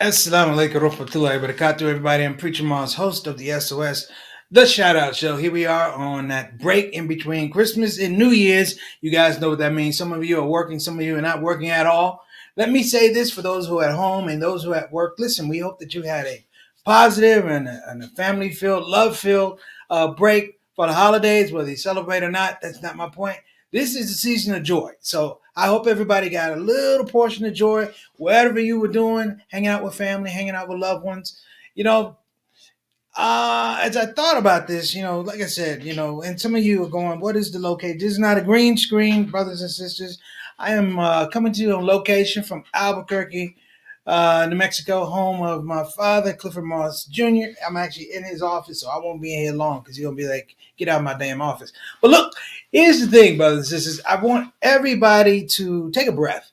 Assalamu alaikum warahmatullahi wabarakatuh, everybody. I'm Preacher Moss, host of the SOS, the Shout Out Show. Here we are on that break in between Christmas and New Year's. You guys know what that means. Some of you are working, some of you are not working at all. Let me say this for those who are at home and those who are at work. Listen, we hope that you had a positive and a family filled, love filled break for the holidays, whether you celebrate or not. That's not my point. This is the season of joy. So I hope everybody got a little portion of joy wherever you were doing, hanging out with family, hanging out with loved ones. You know, as I thought about this, like I said, and some of you are going, what is the location? This is not a green screen, brothers and sisters. I am coming to you on location from Albuquerque, New Mexico, home of my father, Clifford Moss Jr. I'm actually in his office, so I won't be in here long because he's going to be like, get out of my damn office. But look, here's the thing, brothers and sisters. I want everybody to take a breath.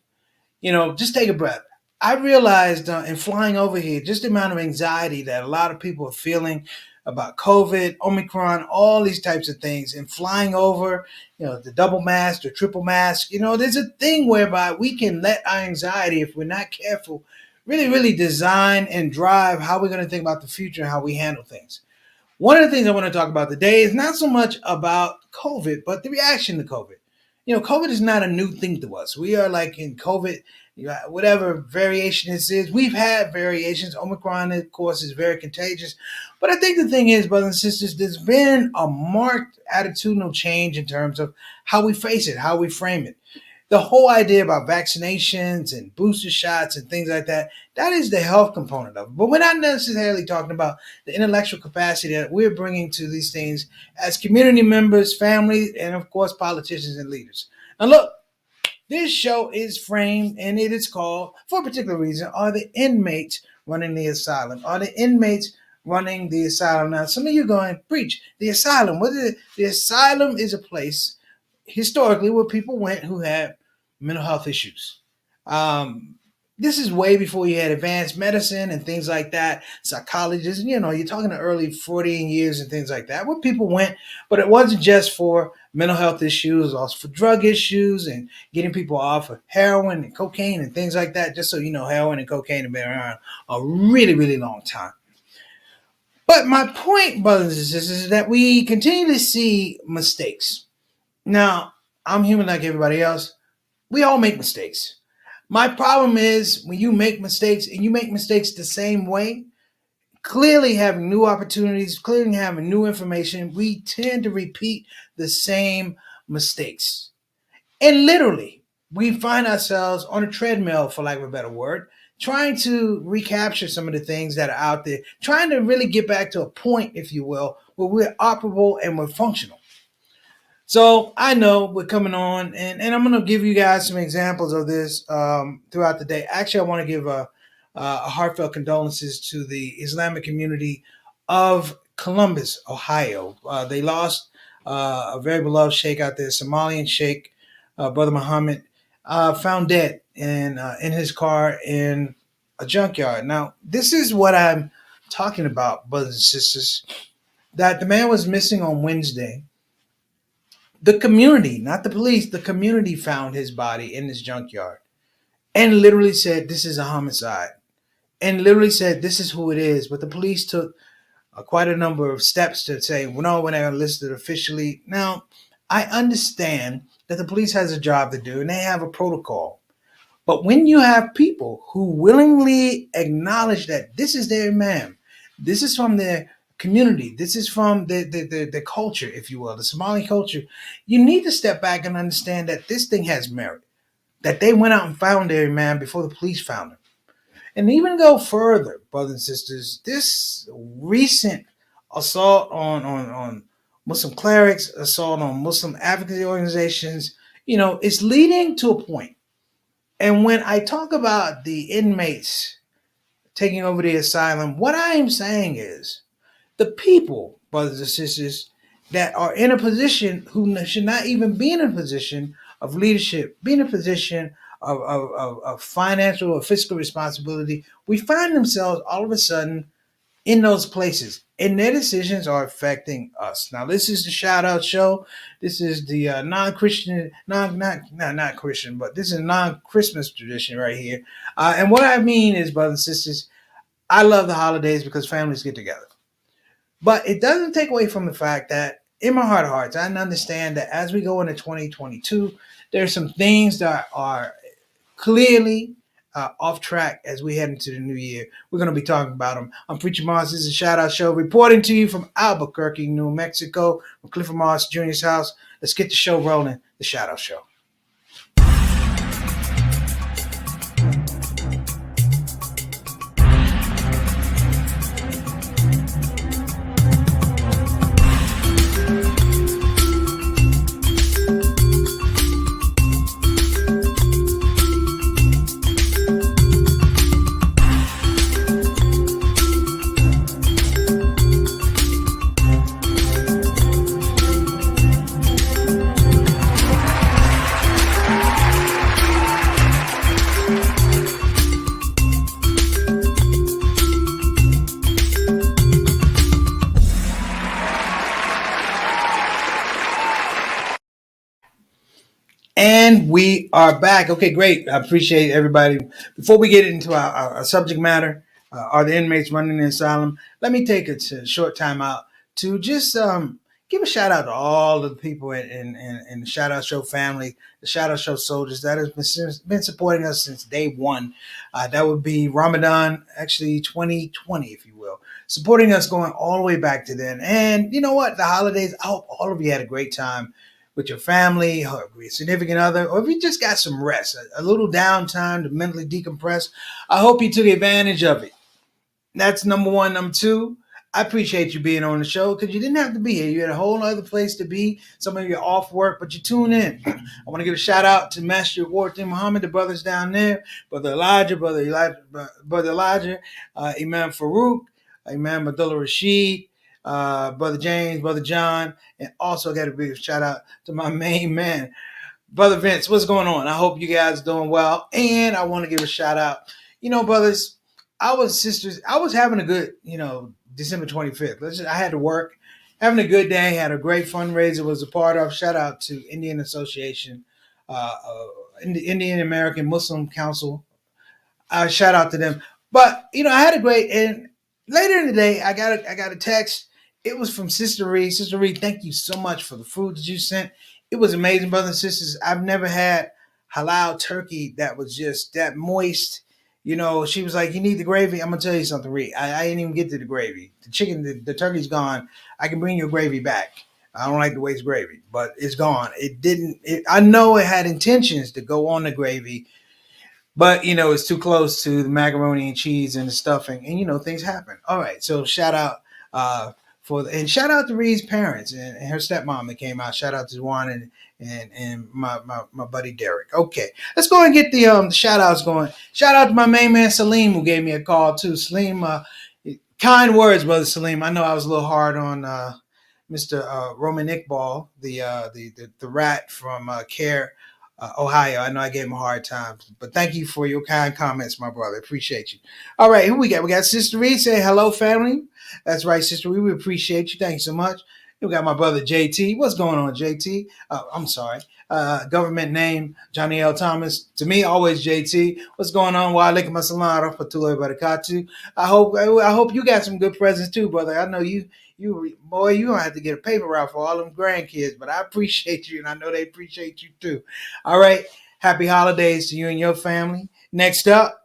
Just take a breath. I realized in flying over here, just the amount of anxiety that a lot of people are feeling about COVID, Omicron, all these types of things, and flying over, the double mask or triple mask. There's a thing whereby we can let our anxiety, if we're not careful, really, really design and drive how we're going to think about the future and how we handle things. One of the things I want to talk about today is not so much about COVID, but the reaction to COVID. COVID is not a new thing to us. We are like in COVID, whatever variation this is. We've had variations. Omicron, of course, is very contagious. But I think the thing is, brothers and sisters, there's been a marked attitudinal change in terms of how we face it, how we frame it. The whole idea about vaccinations and booster shots and things like that, that is the health component of it. But we're not necessarily talking about the intellectual capacity that we're bringing to these things as community members, families, and of course, politicians and leaders. Now, look, this show is framed and it is called, for a particular reason, Are the Inmates Running the Asylum? Are the inmates running the asylum? Now, some of you going, preach, the asylum. What is it? The asylum is a place historically where people went who had mental health issues. This is way before you had advanced medicine and things like that, psychologists, you're talking the early 14 years and things like that, where people went, but it wasn't just for mental health issues, also for drug issues and getting people off of heroin and cocaine and things like that. Just so you know, heroin and cocaine have been around a really, really long time. But my point, brothers and sisters, is that we continue to see mistakes. Now, I'm human like everybody else. We all make mistakes. My problem is when you make mistakes and you make mistakes the same way, clearly having new opportunities, clearly having new information, we tend to repeat the same mistakes. And literally, we find ourselves on a treadmill, for lack of a better word, trying to recapture some of the things that are out there, trying to really get back to a point, if you will, where we're operable and we're functional. So I know we're coming on, and I'm going to give you guys some examples of this throughout the day. Actually, I want to give a heartfelt condolences to the Islamic community of Columbus, Ohio. They lost a very beloved sheikh out there, Somalian sheikh, Brother Muhammad, found dead in his car in a junkyard. Now, this is what I'm talking about, brothers and sisters, that the man was missing on Wednesday. The community, not the police, the community found his body in this junkyard and literally said, this is a homicide. And literally said, this is who it is. But the police took quite a number of steps to say, well, no, we're not going to list it officially. Now, I understand that the police has a job to do and they have a protocol. But when you have people who willingly acknowledge that this is their man, this is from their community, this is from the culture, if you will, the Somali culture, you need to step back and understand that this thing has merit, that they went out and found their man before the police found him. And even go further, brothers and sisters, this recent assault on Muslim clerics, assault on Muslim advocacy organizations, it's leading to a point. And when I talk about the inmates taking over the asylum, what I am saying is the people, brothers and sisters, that are in a position who should not even be in a position of leadership, be in a position of financial or fiscal responsibility, we find themselves all of a sudden in those places. and their decisions are affecting us. Now, this is the shout out show. This is the non-Christian, not Christian, but this is a non-Christmas tradition right here. And what I mean is, brothers and sisters, I love the holidays because families get together. But it doesn't take away from the fact that in my heart of hearts, I understand that as we go into 2022, there's some things that are clearly off track as we head into the new year. We're going to be talking about them. I'm Preacher Moss. This is a shout out show reporting to you from Albuquerque, New Mexico, from Clifford Moss Jr.'s house. Let's get the show rolling. The shout out show. And we are back. Okay, great. I appreciate everybody. Before we get into our subject matter, are the inmates running the asylum? Let me take a short time out to just give a shout out to all of the people in the Shout Out Show family, the Shout Out Show soldiers that have been supporting us since day one. That would be Ramadan, actually 2020, if you will, supporting us going all the way back to then. And you know what? The holidays, I hope all of you had a great time with your family or your significant other, or if you just got some rest, a little downtime to mentally decompress. I hope you took advantage of it. That's number one. Number two, I appreciate you being on the show because you didn't have to be here. You had a whole other place to be. Some of you are off work, but you tune in. I want to give a shout out to Master Warden Muhammad, the brothers down there, Brother Elijah, Imam Farouk, Imam Abdullah Rashid, Brother James, Brother John, and also got a big shout out to my main man, Brother Vince. What's going on? I hope you guys doing well. And I want to give a shout out. Brothers, sisters, I was having a good, December 25th. I had to work, having a good day, had a great fundraiser, was a part of. Shout out to Indian Association, Indian American Muslim Council. Shout out to them. But I had a great, and later in the day, I got a text. It was from Sister Reed. Sister Reed, thank you so much for the food that you sent. It was amazing, brothers and sisters. I've never had halal turkey that was just that moist. She was like, "You need the gravy." I'm gonna tell you something, Reed. I didn't even get to the gravy. The chicken, the turkey's gone. I can bring your gravy back. I don't like to waste gravy, but it's gone. It didn't. I know it had intentions to go on the gravy, but it's too close to the macaroni and cheese and the stuffing, and things happen. All right, so shout out and shout out to Reed's parents and her stepmom that came out. Shout out to Juan and my buddy Derek. Okay, let's go and get the shout outs going. Shout out to my main man Salim who gave me a call too. Salim, kind words, brother Salim. I know I was a little hard on Mr. Roman Iqbal, the rat from CARE. Ohio. I know I gave him a hard time, but thank you for your kind comments, my brother. Appreciate you. All right, who we got? We got Sister Reed. Say hello, family. That's right, Sister Reed. We appreciate you. Thank you so much. We got my brother JT. What's going on, JT? I'm sorry. Government name Johnny L. Thomas. To me, always JT. What's going on? Wa alaikum assalam rahmatullahi wa barakatuh. I hope you got some good presents too, brother. I know you boy, you don't have to get a paper route for all them grandkids, but I appreciate you, and I know they appreciate you too. All right, happy holidays to you and your family. Next up,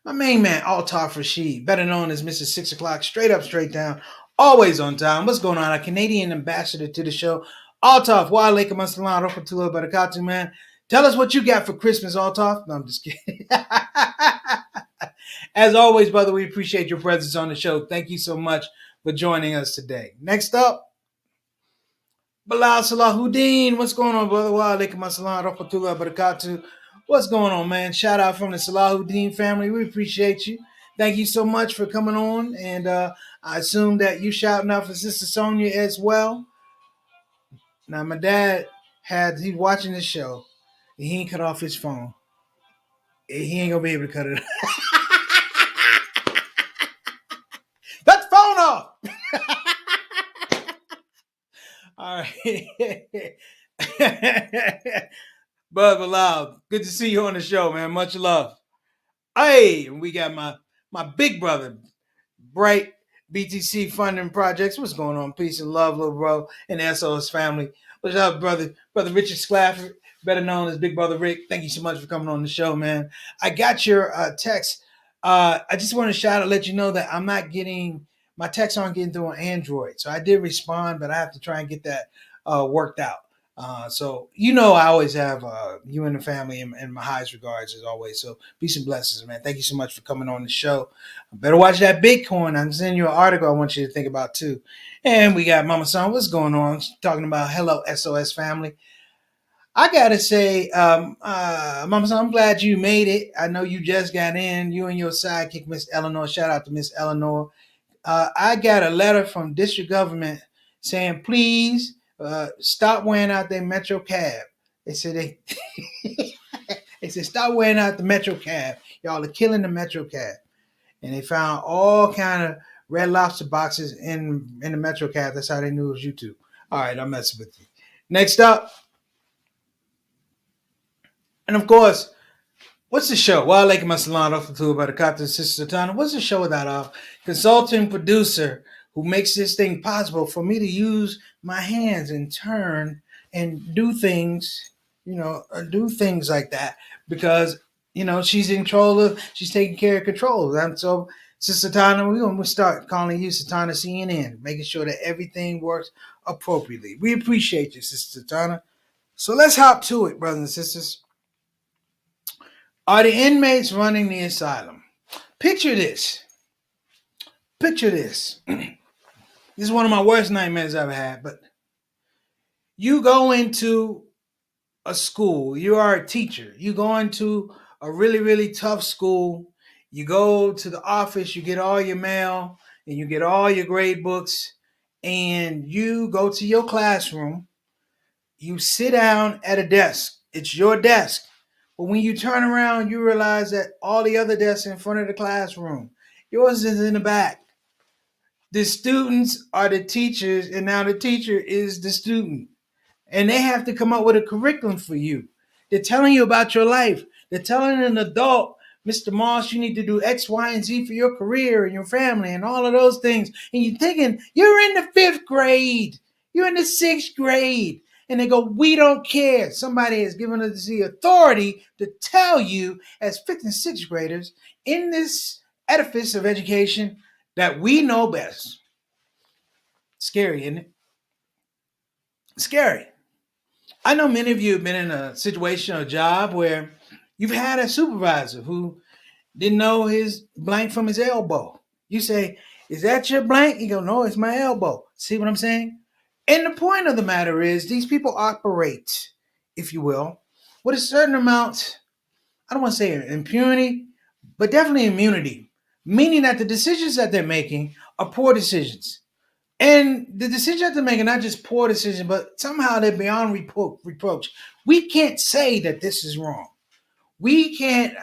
my main man, Altaf Rashid, better known as Mr. 6 o'clock, straight up, straight down, always on time. What's going on? A Canadian ambassador to the show. Altaf, wa alaikum assalam rahmatullahi wa barakatuh, man. Tell us what you got for Christmas, Altaf. No, I'm just kidding. As always, brother, we appreciate your presence on the show. Thank you so much for joining us today. Next up, Bilal Salahuddin. What's going on, brother? Wa alaikum assalam rahmatullahi wa barakatuh. What's going on, man? Shout out from the Salahuddin family. We appreciate you. Thank you so much for coming on. And I assume that you shouting out for Sister Sonia as well. Now, my dad he's watching this show. And he ain't cut off his phone. He ain't going to be able to cut it off. Bud Bilal, good to see you on the show, man. Much love. Hey, we got my big brother, Bright BTC Funding Projects. What's going on? Peace and love, little bro, and the SOS family. What's up, brother? Brother Richard Sklafford, better known as Big Brother Rick. Thank you so much for coming on the show, man. I got your text. I just want to shout out, let you know that I'm not getting my texts aren't getting through on Android. So I did respond, but I have to try and get that worked out. So I always have you and the family in my highest regards as always. So peace and blessings, man. Thank you so much for coming on the show. Better watch that Bitcoin. I'm sending you an article I want you to think about too. And we got Mama Son. What's going on? She's talking about hello SOS family. I gotta say, Mama Son, I'm glad you made it. I know you just got in. You and your sidekick, Miss Eleanor. Shout out to Miss Eleanor. I got a letter from district government saying, please stop wearing out their Metro cab. They said they said stop wearing out the Metro cab. Y'all are killing the Metro cab. And they found all kind of Red Lobster boxes in the Metro cab. That's how they knew it was you two. All right, I'm messing with you. Next up, and of course, what's the show? Well, like my salon off the tour by the Captain Sister Satana. What's the show without a consulting producer who makes this thing possible for me to use my hands and turn and do things, do things like that because she's in control of, she's taking care of control. And so, Sister Tana, we're gonna start calling you Satana CNN, making sure that everything works appropriately. We appreciate you, Sister Tana. So let's hop to it, brothers and sisters. Are the inmates running the asylum? Picture this. Picture this. This is one of my worst nightmares I've ever had, but you go into a school, you are a teacher, you go into a really, really tough school, you go to the office, you get all your mail, and you get all your grade books, and you go to your classroom, you sit down at a desk, it's your desk. But when you turn around, you realize that all the other desks in front of the classroom, yours is in the back. The students are the teachers, and now the teacher is the student. And they have to come up with a curriculum for you. They're telling you about your life. They're telling an adult, Mr. Moss, you need to do X, Y, and Z for your career and your family and all of those things. And you're thinking, you're in the 5th grade. You're in the 6th grade. And they go, we don't care. Somebody has given us the authority to tell you as 5th and 6th graders in this edifice of education that we know best. Scary, isn't it? Scary. I know many of you have been in a situation or job where you've had a supervisor who didn't know his blank from his elbow. You say, is that your blank? You go, no, it's my elbow. See what I'm saying? And the point of the matter is these people operate, if you will, with a certain amount, I don't want to say impunity, but definitely immunity, meaning that the decisions that they're making are poor decisions. And the decisions that they're making, not just poor decisions, but somehow they're beyond reproach. We can't say that this is wrong. We can't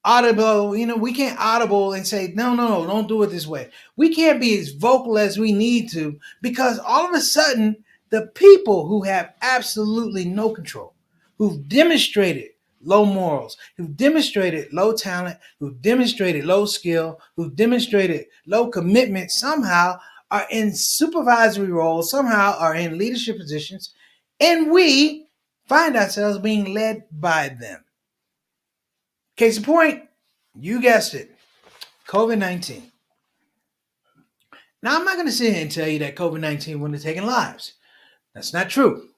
we can't audible and say, no, don't do it this way. We can't be as vocal as we need to because all of a sudden, the people who have absolutely no control, who've demonstrated low morals, who've demonstrated low talent, who've demonstrated low skill, who've demonstrated low commitment, somehow are in supervisory roles, somehow are in leadership positions, and we find ourselves being led by them. Case in point, you guessed it, COVID-19. Now, I'm not going to sit here and tell you that COVID-19 wouldn't have taken lives. That's not true.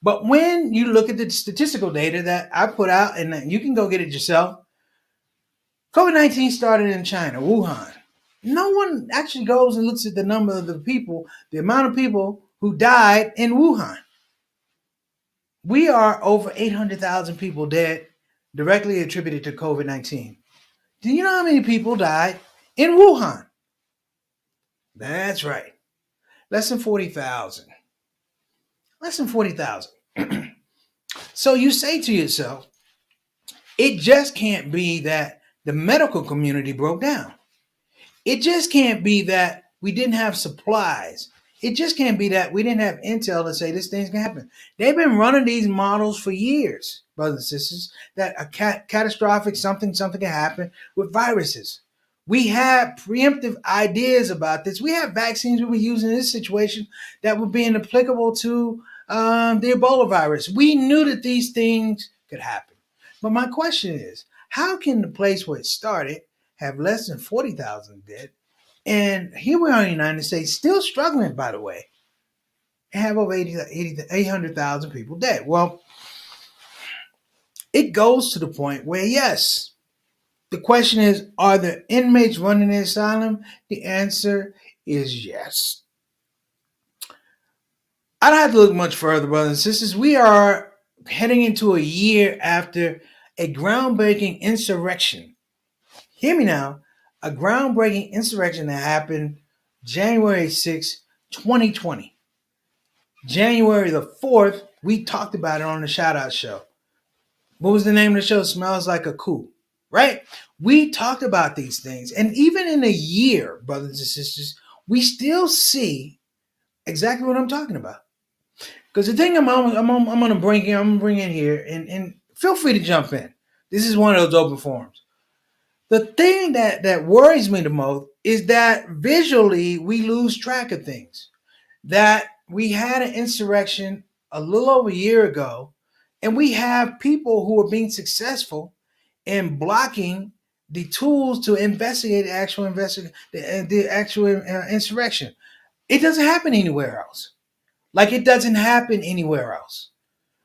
But when you look at the statistical data that I put out, and you can go get it yourself, COVID-19 started in China, Wuhan. No one actually goes and looks at the number of the people, the amount of people who died in Wuhan. We are over 800,000 people dead directly attributed to COVID-19. Do you know how many people died in Wuhan? That's right. Less than 40,000. Less than 40,000. So you say to yourself, it just can't be that the medical community broke down. It just can't be that we didn't have supplies. It just can't be that we didn't have intel to say this thing's gonna happen. They've been running these models for years, brothers and sisters, that a catastrophic something can happen with viruses. We have preemptive ideas about this. We have vaccines we were using in this situation that were being applicable to the Ebola virus. We knew that these things could happen. But my question is, how can the place where it started have less than 40,000 dead? And here we are in the United States, still struggling, by the way, and have over 800,000 people dead. Well, it goes to the point where, yes, the question is, are there inmates running the asylum? The answer is yes. I don't have to look much further, brothers and sisters. We are heading into a year after a groundbreaking insurrection. Hear me now. A groundbreaking insurrection that happened January 6, 2020. January the 4th, we talked about it on the ShOUT show. What was the name of the show? Smells Like a Coup, right? We talked about these things. And even in a year, brothers and sisters, we still see exactly what I'm talking about. Because the thing I'm going to bring in here, and feel free to jump in. This is one of those open forums. The thing that worries me the most is that visually we lose track of things. That we had an insurrection a little over a year ago, and we have people who are being successful in blocking the tools to investigate the actual insurrection. It doesn't happen anywhere else. Like it doesn't happen anywhere else.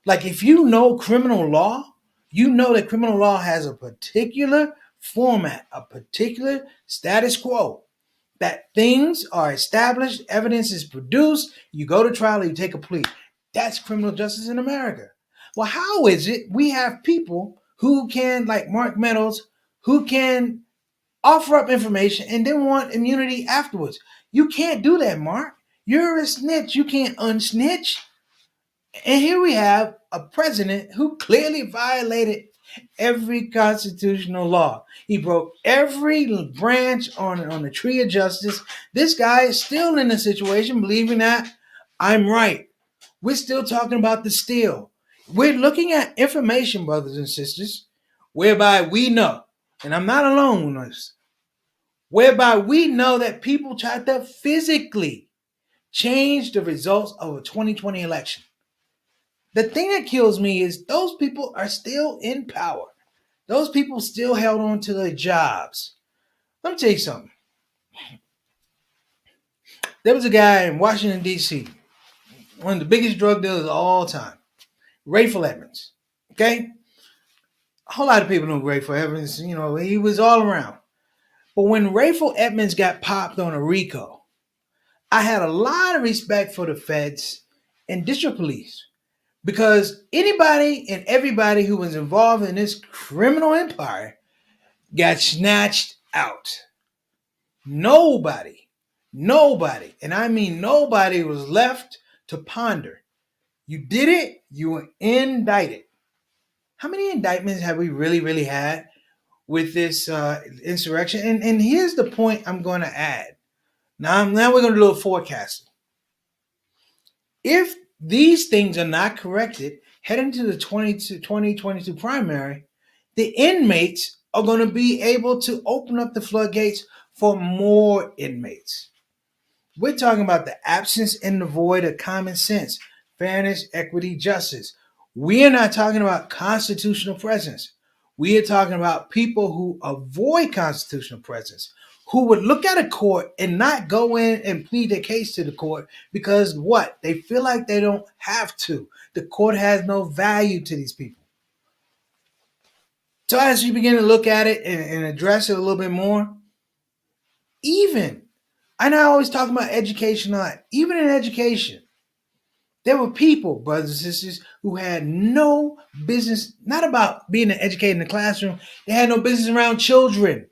Like if you know criminal law, you know that criminal law has a particular format, a particular status quo, that things are established, evidence is produced, you go to trial, you take a plea. That's criminal justice in America. Well, how is it we have people who can, like Mark Meadows, who can offer up information and then want immunity afterwards? You can't do that, Mark. You're a snitch. You can't unsnitch. And here we have a president who clearly violated every constitutional law. He broke every branch on the tree of justice. This guy is still in a situation believing that I'm right. We're still talking about the steal. We're looking at information, brothers and sisters, whereby we know, and I'm not alone on this, whereby we know that people tried to physically change the results of a 2020 election. The thing that kills me is those people are still in power. Those people still held on to their jobs. Let me tell you something. There was a guy in Washington, D.C., one of the biggest drug dealers of all time, Rayful Edmonds. Okay? A whole lot of people know Rayful Edmonds. You know, he was all around. But when Rayful Edmonds got popped on a RICO, I had a lot of respect for the feds and district police. Because anybody and everybody who was involved in this criminal empire got snatched out. Nobody, and I mean nobody, was left to ponder. You did it, you were indicted. How many indictments have we really had with this insurrection? And here's the point I'm going to add. Now we're going to do a little forecasting. If these things are not corrected, heading to the 2022 primary, the inmates are going to be able to open up the floodgates for more inmates. We're talking about the absence and the void of common sense, fairness, equity, justice. We are not talking about constitutional presence. We are talking about people who avoid constitutional presence, who would look at a court and not go in and plead their case to the court because what? They feel like they don't have to. The court has no value to these people. So as you begin to look at it and address it a little bit more, I always talk about education a lot. Even in education, there were people, brothers and sisters, who had no business, not about being an educator in the classroom, they had no business around children.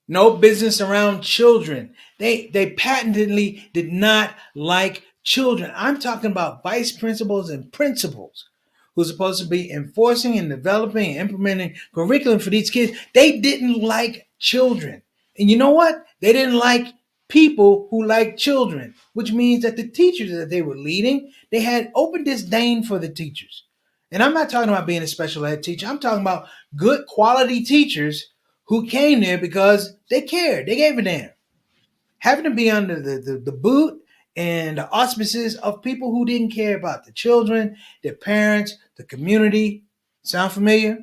No business around children. They patently did not like children. I'm talking about vice principals and principals who are supposed to be enforcing and developing and implementing curriculum for these kids. They didn't like children. And you know what? They didn't like people who like children, which means that the teachers that they were leading, they had open disdain for the teachers. And I'm not talking about being a special ed teacher. I'm talking about good quality teachers who came there because they cared. They gave a damn. Having to be under the boot and the auspices of people who didn't care about the children, their parents, the community. Sound familiar?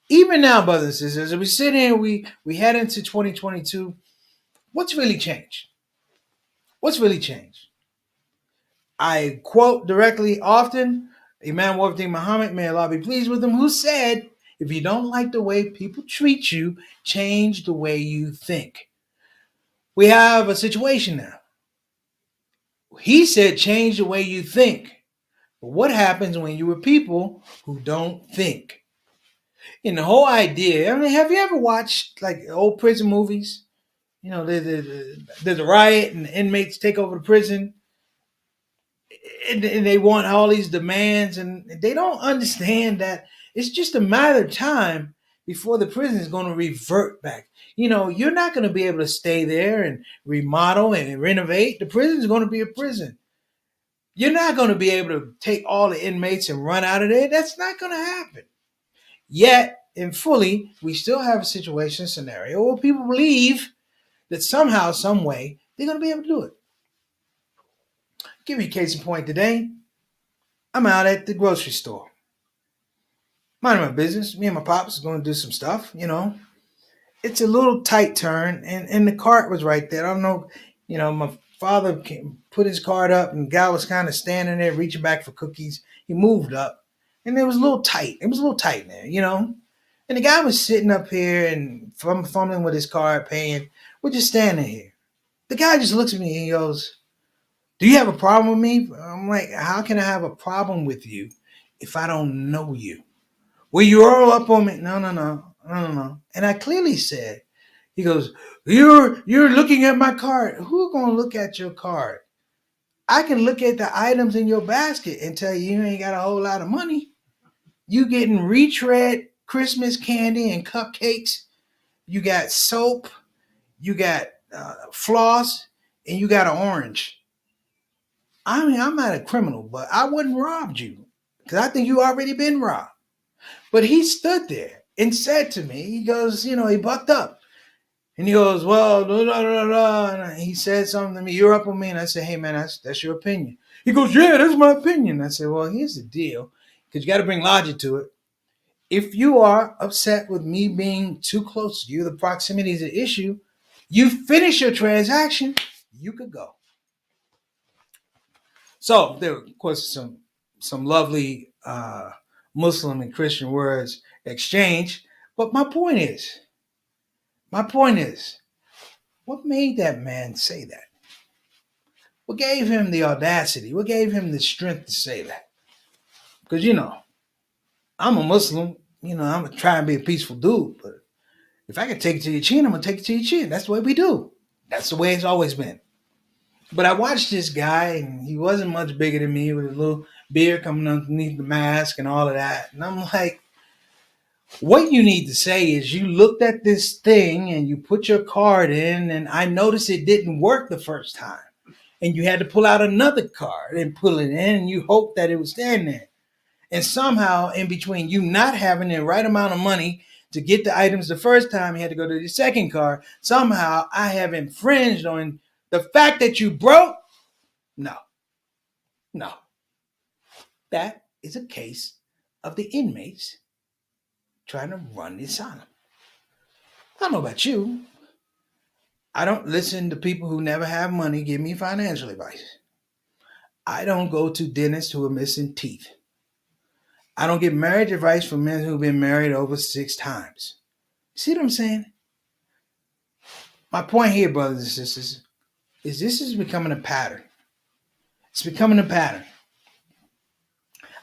Even now, brothers and sisters, as we sit here, we head into 2022. What's really changed? What's really changed? I quote directly often Imam Wafdi Muhammad, may Allah be pleased with him, who said, if you don't like the way people treat you, change the way you think. We have a situation now. He said, change the way you think. But what happens when you are people who don't think? And the whole idea, I mean, have you ever watched like old prison movies? You know, there's a riot and the inmates take over the prison. And they want all these demands, and they don't understand that it's just a matter of time before the prison is going to revert back. You know, you're not going to be able to stay there and remodel and renovate. The prison is going to be a prison. You're not going to be able to take all the inmates and run out of there. That's not going to happen. Yet, and fully, we still have a situation, scenario where people believe that somehow, some way, they're going to be able to do it. Give you a case in point today. I'm out at the grocery store. Minding my business. Me and my pops are going to do some stuff, you know. It's a little tight turn, and the cart was right there. I don't know, you know, my father put his cart up, and the guy was kind of standing there reaching back for cookies. He moved up, and it was a little tight. It was a little tight there, you know. And the guy was sitting up here and fumbling with his card, paying. We're just standing here. The guy just looks at me and he goes, do you have a problem with me? I'm like, how can I have a problem with you if I don't know you? Well, you all up on me. No. And I clearly said, he goes, you're looking at my card. Who's going to look at your card? I can look at the items in your basket and tell you ain't got a whole lot of money. You getting retread Christmas candy and cupcakes. You got soap. You got floss. And you got an orange. I mean, I'm not a criminal, but I wouldn't rob you because I think you already been robbed. But he stood there and said to me, he goes, you know, he bucked up. And he goes, well, blah, blah, blah, blah. And he said something to me, you're up on me. And I said, hey, man, that's your opinion. He goes, yeah, that's my opinion. I said, well, here's the deal, because you got to bring logic to it. If you are upset with me being too close to you, the proximity is an issue, you finish your transaction, you could go. So there, of course, some lovely Muslim and Christian words exchanged. But my point is, what made that man say that? What gave him the audacity? What gave him the strength to say that? Because, you know, I'm a Muslim. You know, I'm going to try and be a peaceful dude. But if I can take it to your chin, I'm going to take it to your chin. That's the way we do. That's the way it's always been. But I watched this guy, and he wasn't much bigger than me with a little beard coming underneath the mask and all of that. And I'm like, what you need to say is you looked at this thing and you put your card in, and I noticed it didn't work the first time. And you had to pull out another card and pull it in, and you hoped that it would stand there. And somehow, in between you not having the right amount of money to get the items the first time, you had to go to the second card. Somehow, I have infringed on the fact that you broke. No. That is a case of the inmates trying to run the asylum. I don't know about you. I don't listen to people who never have money give me financial advice. I don't go to dentists who are missing teeth. I don't get marriage advice from men who've been married over 6 times. See what I'm saying? My point here, brothers and sisters, is this is becoming a pattern. It's becoming a pattern.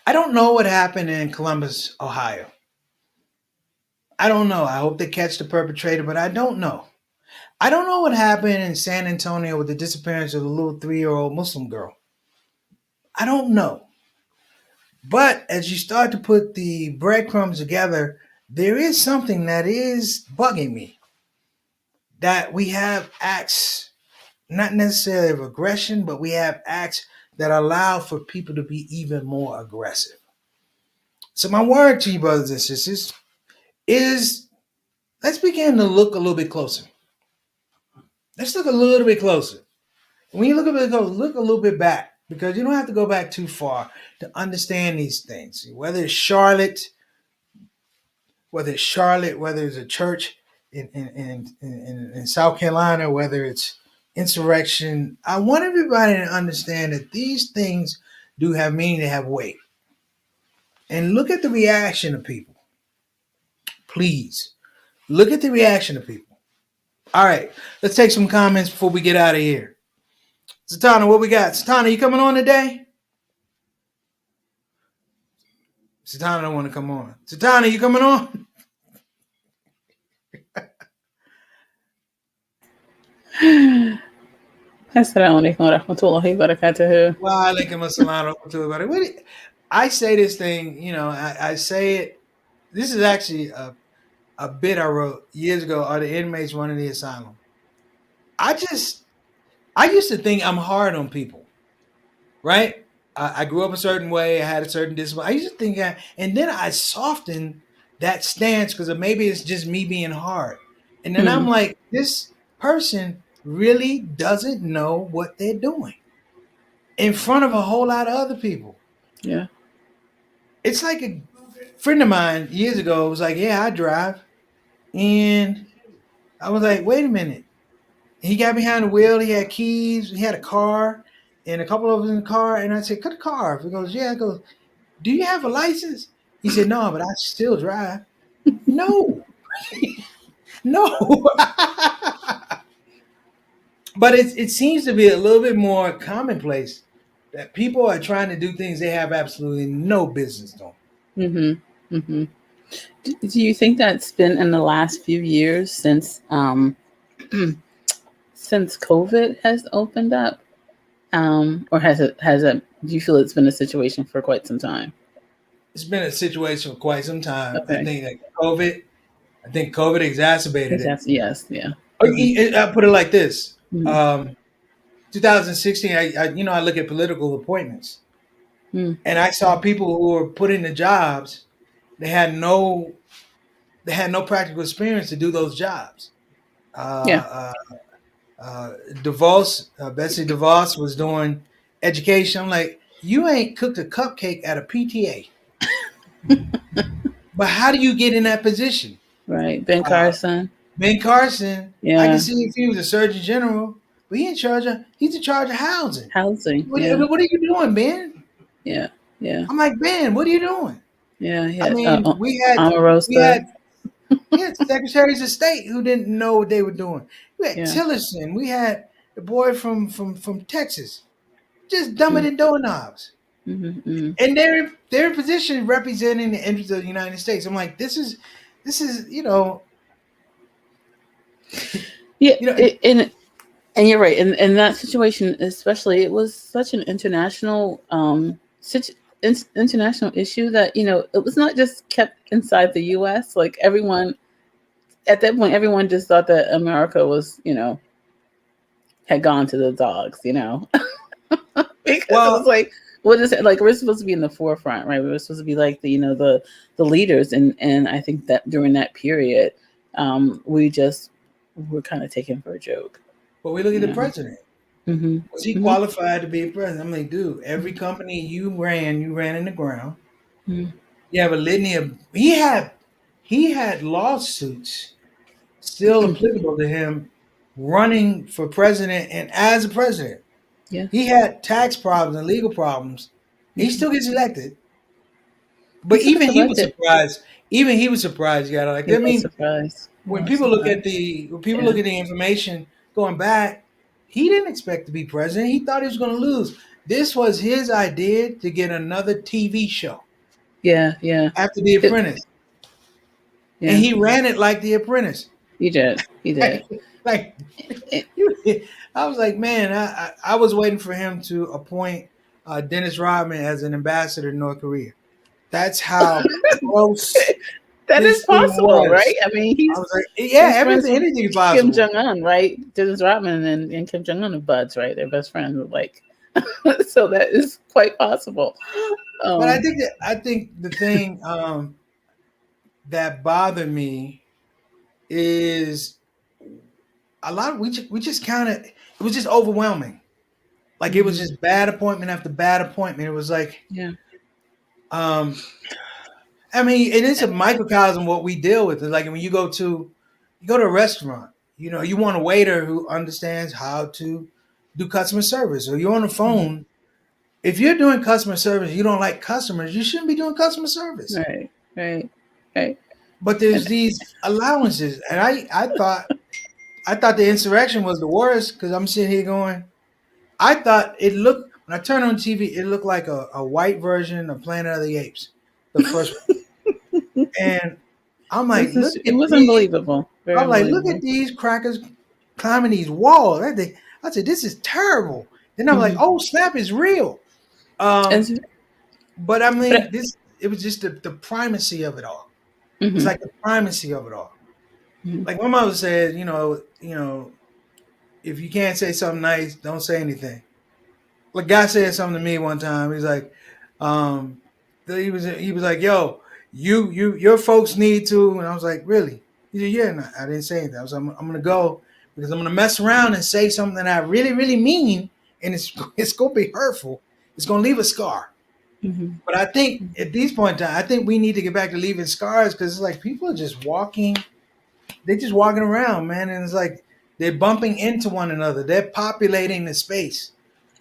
I don't know what happened in Columbus, Ohio. I don't know. I hope they catch the perpetrator, but I don't know. I don't know what happened in San Antonio with the disappearance of the little 3-year-old Muslim girl. I don't know. But as you start to put the breadcrumbs together, there is something that is bugging me. That we have acts not necessarily of aggression, but we have acts that allow for people to be even more aggressive. So my word to you, brothers and sisters, is let's begin to look a little bit closer. Let's look a little bit closer. When you look a bit closer, look a little bit back because you don't have to go back too far to understand these things. Whether it's a church in South Carolina, whether it's insurrection, I want everybody to understand that these things do have meaning, they have weight. And look at the reaction of people. Please look at the reaction of people. All right, let's take some comments before we get out of here. Satana, what we got? Satana, you coming on today? Satana don't want to come on. Satana, you coming on? Assalamualaikum warahmatullahi wabarakatuh. Wa alaikum assalam wa rahmatullahi wa barakatuh. I say this thing, I say it. This is actually a bit I wrote years ago on the Inmates Running the Asylum. I used to think I'm hard on people, right? I grew up a certain way. I had a certain discipline. I used to think that, and then I softened that stance because maybe it's just me being hard. And then I'm like, this person really doesn't know what they're doing in front of a whole lot of other people. Yeah. It's like a friend of mine years ago was like, yeah, I drive. And I was like, wait a minute. He got behind the wheel. He had keys. He had a car and a couple of us in the car. And I said, cut the car off. He goes, yeah. I go, do you have a license? He said, no, but I still drive. No. No. But it seems to be a little bit more commonplace that people are trying to do things they have absolutely no business doing. Mm-hmm. Mm-hmm. Do you think that's been in the last few years since since COVID has opened up, or has it? Do you feel it's been a situation for quite some time? It's been a situation for quite some time. Okay. I think COVID exacerbated it. Yes. Yeah. I put it like this: Mm-hmm. 2016. I look at political appointments, and I saw people who were put into jobs. They had no practical experience to do those jobs. Betsy DeVos was doing education. I'm like, you ain't cooked a cupcake at a PTA. But how do you get in that position? Right. Ben Carson. Yeah. I can see if he was a surgeon general, but he's in charge of housing. What are you doing, Ben? Yeah. Yeah. I'm like, Ben, what are you doing? Yeah. I mean, we had secretaries of state who didn't know what they were doing. We had Tillerson. We had the boy from Texas, just dumbing than doorknobs. Mm-hmm. And they're in position representing the interests of the United States. I'm like, this is and you're right. In that situation, especially, it was such an international international issue that it was not just kept inside the U.S. Like everyone at that point, everyone just thought that America was had gone to the dogs. Because it was like, what is it like? We're supposed to be in the forefront, right? We were supposed to be like the leaders, and I think that during that period, we just were kind of taken for a joke. But we look at the president. Mm-hmm. Was he qualified to be a president? I'm like, dude, every company you ran in the ground. Mm-hmm. You have a litany of he had lawsuits still applicable to him running for president and as a president. Yeah. He had tax problems and legal problems. He still gets elected. But even he was surprised. You gotta like. I mean, when people look at the information going back, he didn't expect to be president. He thought he was going to lose. This was his idea to get another TV show. Yeah. After The Apprentice, and he ran it like The Apprentice. He did. I was like, man, I was waiting for him to appoint Dennis Rodman as an ambassador to North Korea. That's how close That is this thing possible, right? was. I mean, I was like, yeah, he's friends everything, with anything is Kim possible. Jong Un, right? Dennis Rodman and Kim Jong Un are buds, right? They're best friends. Like, so that is quite possible. But Um, I think the thing that bothered me is a lot. We just kind of it was just overwhelming. Like it was mhm, just bad appointment after bad appointment. It was like, yeah. um, I mean, it is a microcosm what we deal with. It's like when you go to a restaurant, you know, you want a waiter who understands how to do customer service, or you're on the Mhm. phone. If you're doing customer service, you don't like customers, you shouldn't be doing customer service. Right, right, right. But And there's these allowances, and I thought the insurrection was the worst because I'm sitting here going, I thought it looked when I turned on TV, it looked like a white version of Planet of the Apes, the first one. And I'm like, look it at was these. unbelievable, very I'm like, look at unbelievable. these crackers climbing these walls. I said, this is terrible. Then I'm like, Hmm. oh snap, is real. Um, And but I mean, but this it was just the primacy of it all. It's mhm, like the primacy of it all. mhm. Like my mother said, if you can't say something nice, don't say anything. Like guy said something to me one time. He's like, um, he was like, yo, your folks need to, and I was like, really? He said, yeah. And I didn't say anything. I was like, I'm gonna go because I'm gonna mess around and say something that I really really mean, and it's gonna be hurtful. It's gonna leave a scar. Mhm. But I think at these point in time, I think we need to get back to leaving scars because it's like people are just walking. They're just walking around, man, and it's like they're bumping into one another. They're populating the space.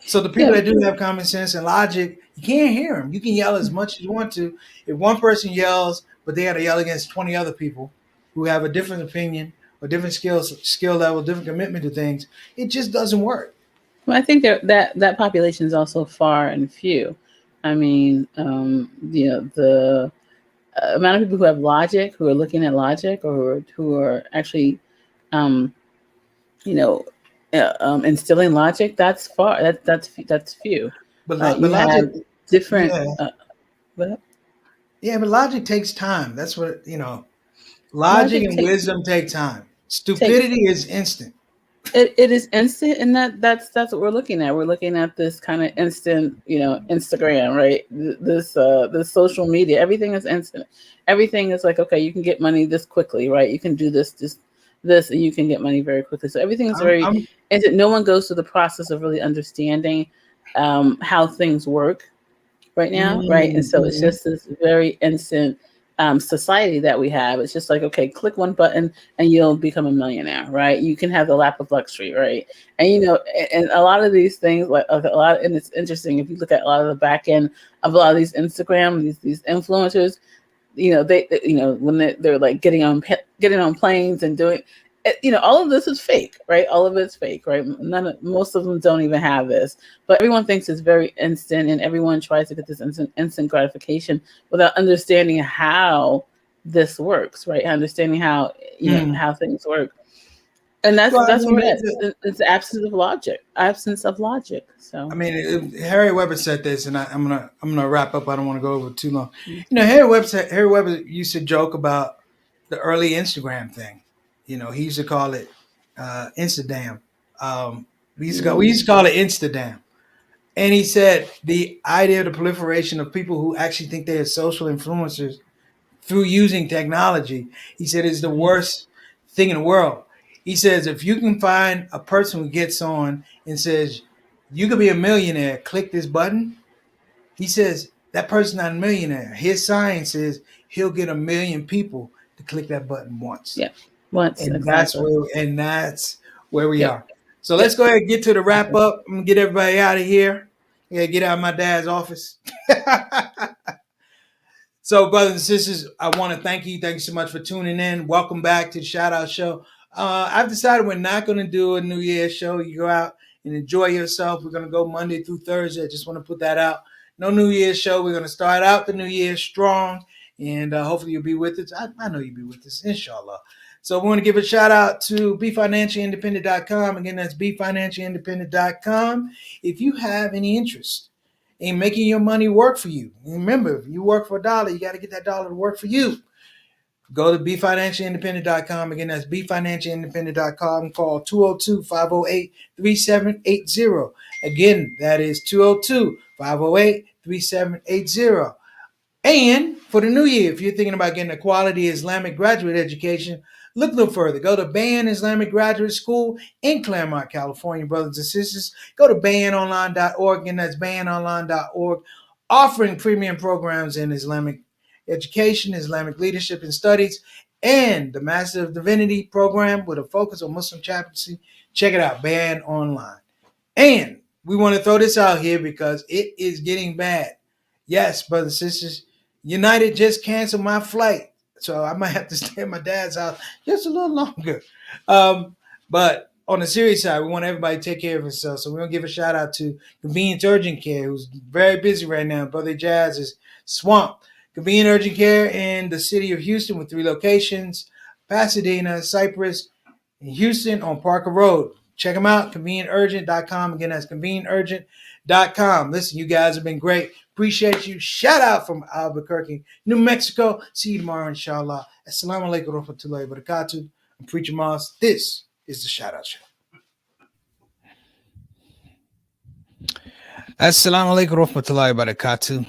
So the people Yeah. that do have common sense and logic, you can't hear them. You can yell as much as you want to. If one person yells, but they got to yell against 20 other people who have a different opinion or different skill level, different commitment to things, it just doesn't work. Well, I think that population is also far and few. I mean, the amount of people who have logic, who are looking at logic, or who are actually, um, you know, instilling logic. That's far. That's few, right? But You logic, have different. yeah, What? yeah, but logic takes time. That's what Logic Logic and wisdom take time. takes Stupidity is instant. it is instant, and that's what we're looking at. We're looking at this kind of instant, Instagram, right? This social media, everything is instant. Everything is like, okay, you can get money this quickly, right? You can do this, and you can get money very quickly. So everything is very I'm instant. No one goes through the process of really understanding how things work right now, right? And so it's mhm. just this very instant society that we have. It's just like, okay, click one button and you'll become a millionaire, right? You can have the lap of luxury, right? And and a lot of these things, like a lot, and it's interesting if you look at a lot of the back end of a lot of these Instagram, these influencers, when they're like getting on planes and doing all of this is fake, right? All of it's fake, right? Most of them don't even have this, but everyone thinks it's very instant, and everyone tries to get this instant gratification without understanding how this works, right? Understanding how Mm. how things work, and that's Well, I that's mean, where it's absence of logic. So Harry Weber said this, and I'm gonna wrap up. I don't want to go over too long. Harry Weber used to joke about the early Instagram thing. He used to call it Instadam. We used to call it Instadam. And he said the idea of the proliferation of people who actually think they're social influencers through using technology, he said, is the worst thing in the world. He says, if you can find a person who gets on and says, you could be a millionaire, click this button. He says, that person's not a millionaire. His science is he'll get 1 million people to click that button once. yeah, once And that's exactly. where we Yep, are. So let's yep. go ahead and get to the wrap Exactly. up. I'm gonna get everybody out of here. Yeah, get out of my dad's office. So, brothers and sisters, I want to thank you. Thank you so much for tuning in. Welcome back to the Shout Out Show. I've decided we're not going to do a New Year's show. You go out and enjoy yourself. We're going to go Monday through Thursday. I just want to put that out. No New Year's show. We're going to start out the New Year strong, and hopefully you'll be with us. I know you'll be with us, inshallah. So we want to give a shout out to BeFinanciallyIndependent.com. Again, that's BeFinanciallyIndependent.com. If you have any interest in making your money work for you. Remember, if you work for $1, you got to get that dollar to work for you. Go to BeFinanciallyIndependent.com. Again, that's BeFinanciallyIndependent.com. Call 202-508-3780. Again, that is 202-508-3780. And for the new year, if you're thinking about getting a quality Islamic graduate education, look no further. Go to Bayan Islamic Graduate School in Claremont, California, brothers and sisters. Go to bayanonline.org, and that's bayanonline.org, offering premium programs in Islamic education, Islamic leadership and studies, and the Master of Divinity program with a focus on Muslim chaplaincy. Check it out, Bayan Online. And we want to throw this out here because it is getting bad. Yes, brothers and sisters, United just canceled my flight, so I might have to stay at my dad's house just a little longer. Um, but on the serious side, we want everybody to take care of themselves. So we're gonna give a shout out to Convenient Urgent Care, who's very busy right now. Brother Jazz is swamped. Convenient Urgent Care in the city of Houston with 3 locations: Pasadena, Cypress, and Houston on Parker Road. Check them out, convenienturgent.com. Again, that's convenienturgent.com. Listen, you guys have been great. Appreciate you. Shout out from Albuquerque, New Mexico. See you tomorrow, inshallah. Assalamu alaikum wa rahmatullahi wa barakatuh. I'm Preacher Moss. This is the Shout Out Show. Assalamu alaikum wa rahmatullahi wa barakatuh.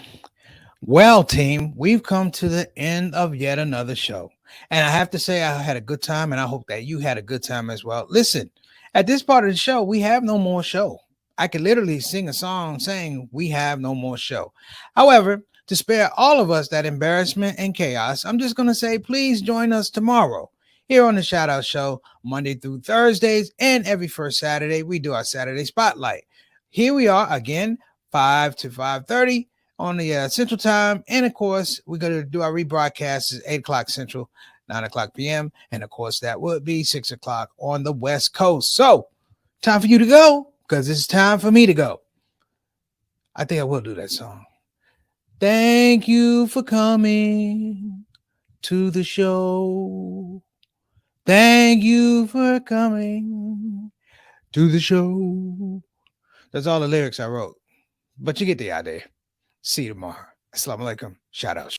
Well, team, we've come to the end of yet another show. And I have to say, I had a good time, and I hope that you had a good time as well. Listen, at this part of the show, we have no more show. I could literally sing a song saying we have no more show. However, to spare all of us that embarrassment and chaos, I'm just going to say, please join us tomorrow here on the Shout Out Show, Monday through Thursdays, and every first Saturday, we do our Saturday Spotlight. Here we are again, 5 to 5:30 on the Central Time. And of course, we're going to do our rebroadcasts at 8 o'clock Central, 9 o'clock p.m. And of course, that would be 6 o'clock on the West Coast. So, time for you to go, because it's time for me to go. I think I will do that song. Thank you for coming to the show. Thank you for coming to the show. That's all the lyrics I wrote. But you get the idea. See you tomorrow. Assalamu alaikum. Shout out.